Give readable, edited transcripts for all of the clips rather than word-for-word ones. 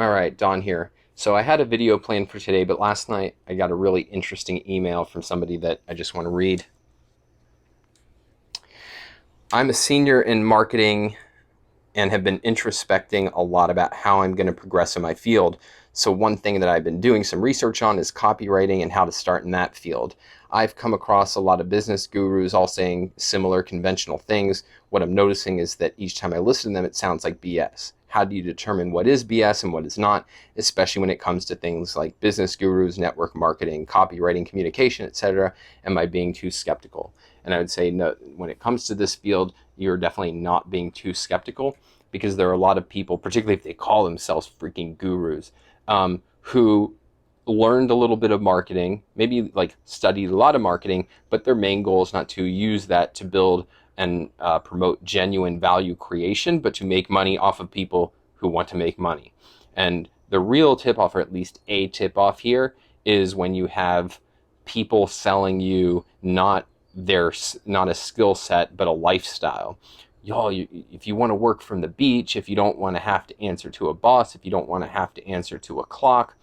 All right, Don here. So I had a video planned for today, but last night I got a really interesting email from somebody that I just want to read. I'm a senior in marketing and have been introspecting a lot about how I'm going to progress in my field. So one thing that I've been doing some research on is copywriting and how to start in that field. I've come across a lot of business gurus all saying similar conventional things. What I'm noticing is that each time I listen to them, it sounds like BS. How do you determine what is BS and what is not, especially when it comes to things like business gurus, network marketing, copywriting, communication, etc.? Am I being too skeptical? And I would say no, when it comes to this field, you're definitely not being too skeptical, because there are a lot of people, particularly if they call themselves freaking gurus, who learned a little bit of marketing, maybe like studied a lot of marketing, but their main goal is not to use that to build and promote genuine value creation, but to make money off of people who want to make money. And the real tip off, or at least a tip off here, is when you have people selling you not a skill set, but a lifestyle. If you want to work from the beach, if you don't want to have to answer to a boss, if you don't want to have to answer to a clock,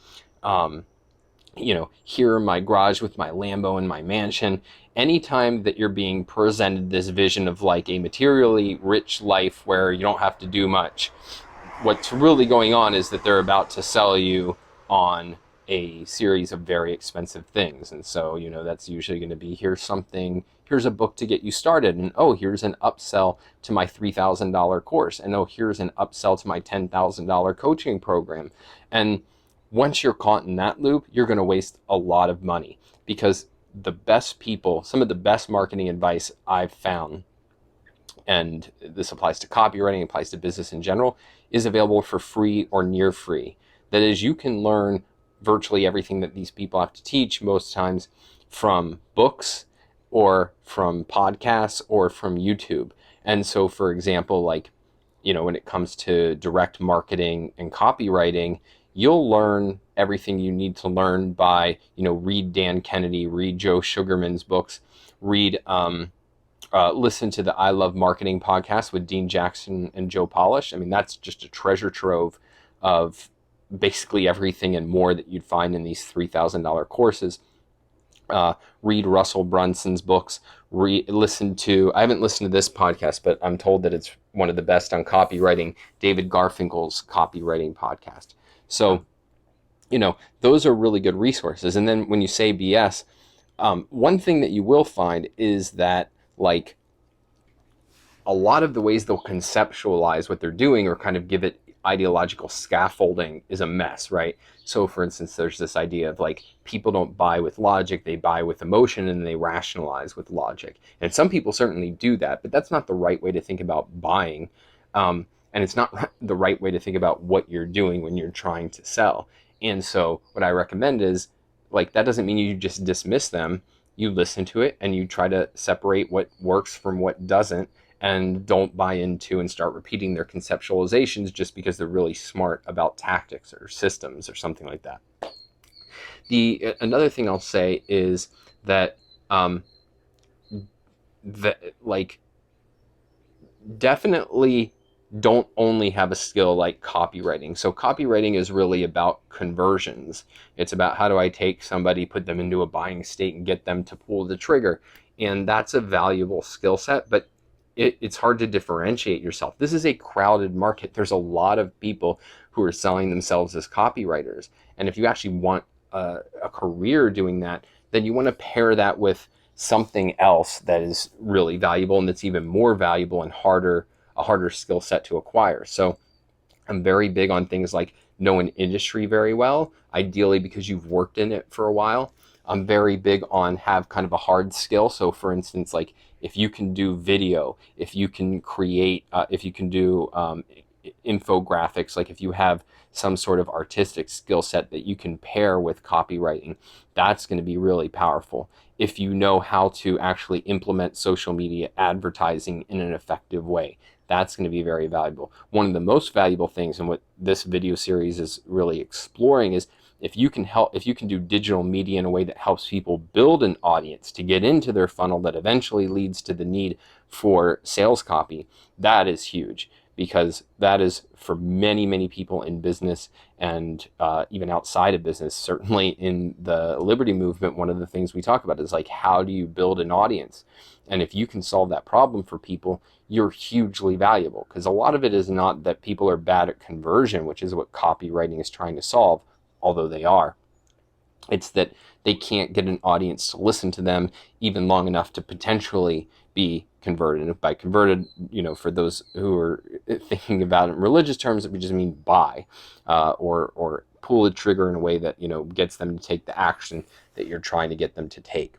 here in my garage with my Lambo and my mansion, anytime that you're being presented this vision of like a materially rich life where you don't have to do much, what's really going on is that they're about to sell you on a series of very expensive things. And so, that's usually going to be, here's a book to get you started. And here's an upsell to my $3,000 course. And here's an upsell to my $10,000 coaching program. And once you're caught in that loop, you're going to waste a lot of money, because the best people, some of the best marketing advice I've found, and this applies to copywriting, applies to business in general, is available for free or near free. That is, you can learn virtually everything that these people have to teach most times from books or from podcasts or from YouTube. And so, for example, when it comes to direct marketing and copywriting, you'll learn everything you need to learn by, read Dan Kennedy, read Joe Sugarman's books, listen to the I Love Marketing podcast with Dean Jackson and Joe Polish. I mean, that's just a treasure trove of basically everything and more that you'd find in these $3,000 courses. Read Russell Brunson's books. I haven't listened to this podcast, but I'm told that it's one of the best on copywriting, David Garfinkel's copywriting podcast. So, those are really good resources. And then when you say BS, one thing that you will find is that, a lot of the ways they'll conceptualize what they're doing or kind of give it ideological scaffolding is a mess, right? So for instance, there's this idea of people don't buy with logic, they buy with emotion, and they rationalize with logic. And some people certainly do that, but that's not the right way to think about buying. And it's not the right way to think about what you're doing when you're trying to sell. And so what I recommend is, that doesn't mean you just dismiss them. You listen to it and you try to separate what works from what doesn't, and don't buy into and start repeating their conceptualizations just because they're really smart about tactics or systems or something like that. Another thing I'll say is that definitely don't only have a skill like copywriting. So copywriting is really about conversions. It's about, how do I take somebody, put them into a buying state, and get them to pull the trigger. And that's a valuable skill set, but it's hard to differentiate yourself. This is a crowded market. There's a lot of people who are selling themselves as copywriters. And if you actually want a career doing that, then you want to pair that with something else that is really valuable and that's even more valuable and a harder skill set to acquire. So I'm very big on things like know an industry very well, ideally because you've worked in it for a while. I'm very big on have kind of a hard skill. So for instance, if you can do video, if you can create, if you can do infographics, if you have some sort of artistic skill set that you can pair with copywriting, that's going to be really powerful. If you know how to actually implement social media advertising in an effective way, that's going to be very valuable. One of the most valuable things, and what this video series is really exploring, is if you can do digital media in a way that helps people build an audience to get into their funnel that eventually leads to the need for sales copy, that is huge. because that is for many, many people in business and even outside of business. Certainly in the liberty movement, one of the things we talk about is like, how do you build an audience? And if you can solve that problem for people, you're hugely valuable, because a lot of it is not that people are bad at conversion, which is what copywriting is trying to solve, although they are. It's that they can't get an audience to listen to them even long enough to potentially be converted. And by converted, for those who are thinking about it in religious terms, we just mean buy, or pull the trigger in a way that, gets them to take the action that you're trying to get them to take.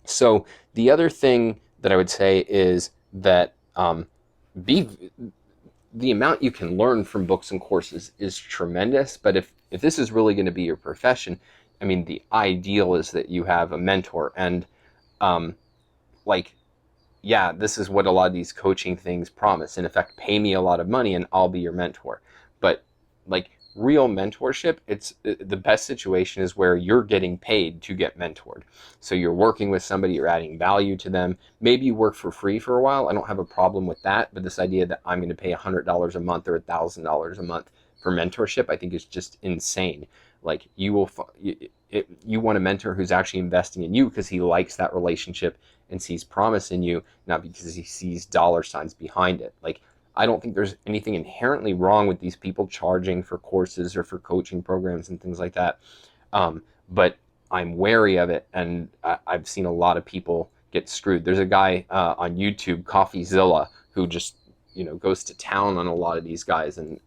So the other thing that I would say is that be the amount you can learn from books and courses is tremendous. But if this is really going to be your profession, I mean, the ideal is that you have a mentor. And this is what a lot of these coaching things promise. In effect, pay me a lot of money and I'll be your mentor. But real mentorship, it's the best situation is where you're getting paid to get mentored. So you're working with somebody, you're adding value to them. Maybe you work for free for a while. I don't have a problem with that. But this idea that I'm going to pay $100 a month or $1,000 a month for mentorship, I think is just insane. You want a mentor who's actually investing in you because he likes that relationship and sees promise in you, not because he sees dollar signs behind it. I don't think there's anything inherently wrong with these people charging for courses or for coaching programs and things like that. But I'm wary of it, and I've seen a lot of people get screwed. There's a guy on YouTube, CoffeeZilla, who just goes to town on a lot of these guys, and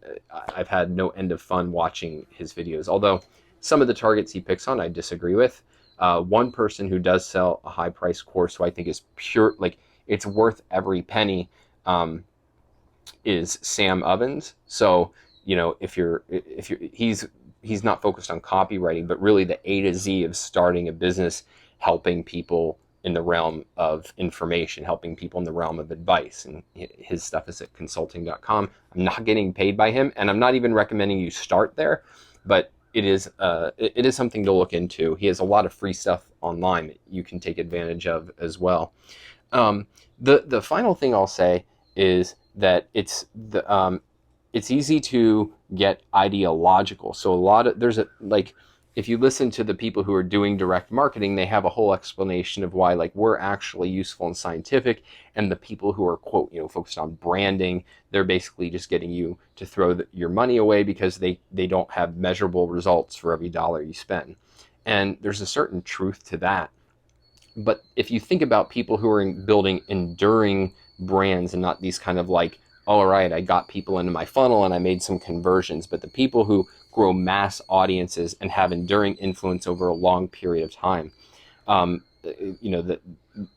I've had no end of fun watching his videos. Although some of the targets he picks on, I disagree with. One person who does sell a high price course, who I think is pure, it's worth every penny, is Sam Ovens. So he's not focused on copywriting, but really the A to Z of starting a business, helping people in the realm of information, helping people in the realm of advice. And his stuff is at consulting.com. I'm not getting paid by him, and I'm not even recommending you start there, but it is something to look into. He has a lot of free stuff online that you can take advantage of as well. The final thing I'll say is that it's easy to get ideological. So if you listen to the people who are doing direct marketing, they have a whole explanation of why we're actually useful and scientific, and the people who are quote focused on branding, they're basically just getting you to throw your money away because they don't have measurable results for every dollar you spend. And there's a certain truth to that. But if you think about people who are building enduring brands and not these kind of all right, I got people into my funnel and I made some conversions, but the people who grow mass audiences and have enduring influence over a long period of time,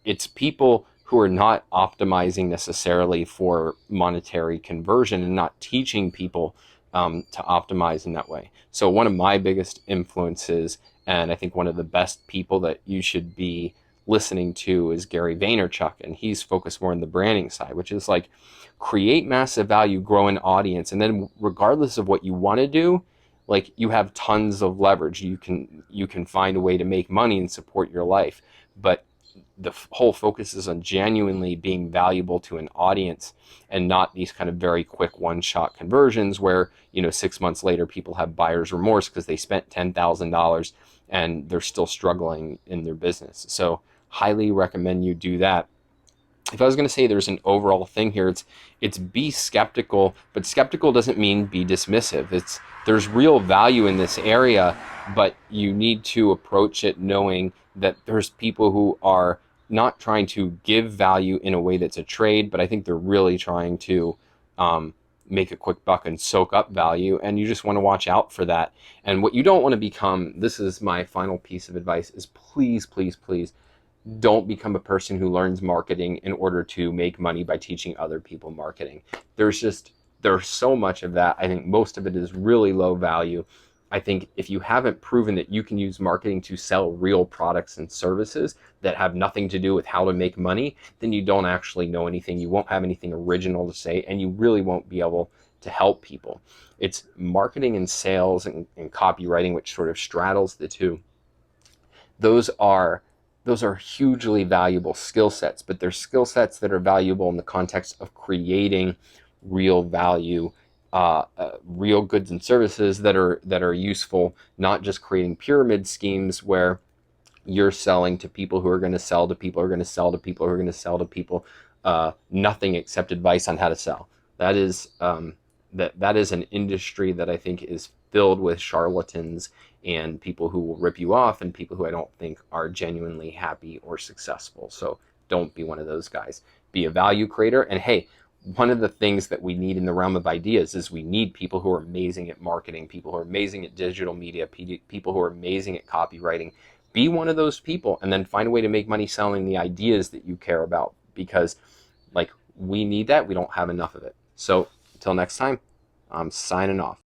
it's people who are not optimizing necessarily for monetary conversion and not teaching people to optimize in that way. So one of my biggest influences, and I think one of the best people that you should be listening to, is Gary Vaynerchuk, and he's focused more on the branding side, which is create massive value, grow an audience, and then regardless of what you want to do, you have tons of leverage. You can find a way to make money and support your life, but the whole focus is on genuinely being valuable to an audience, and not these kind of very quick one-shot conversions where 6 months later people have buyer's remorse because they spent $10,000 and they're still struggling in their business. So highly recommend you do that. If I was going to say there's an overall thing here, it's be skeptical, but skeptical doesn't mean be dismissive. There's real value in this area, but you need to approach it knowing that there's people who are not trying to give value in a way that's a trade, but I think they're really trying to make a quick buck and soak up value, and you just want to watch out for that. And what you don't want to become, this is my final piece of advice, is please, please, please don't become a person who learns marketing in order to make money by teaching other people marketing. There's so much of that. I think most of it is really low value. I think if you haven't proven that you can use marketing to sell real products and services that have nothing to do with how to make money, then you don't actually know anything. You won't have anything original to say, and you really won't be able to help people. It's marketing and sales and copywriting, which sort of straddles the two. Those are hugely valuable skill sets, but they're skill sets that are valuable in the context of creating real value, real goods and services that are useful, not just creating pyramid schemes where you're selling to people who are going to sell to people who are going to sell to people who are going to sell to people, nothing except advice on how to sell. That is that is an industry that I think is filled with charlatans and people who will rip you off and people who I don't think are genuinely happy or successful. So don't be one of those guys. Be a value creator. And hey, one of the things that we need in the realm of ideas is we need people who are amazing at marketing, people who are amazing at digital media, people who are amazing at copywriting. Be one of those people and then find a way to make money selling the ideas that you care about, because like we need that. We don't have enough of it. So until next time, I'm signing off.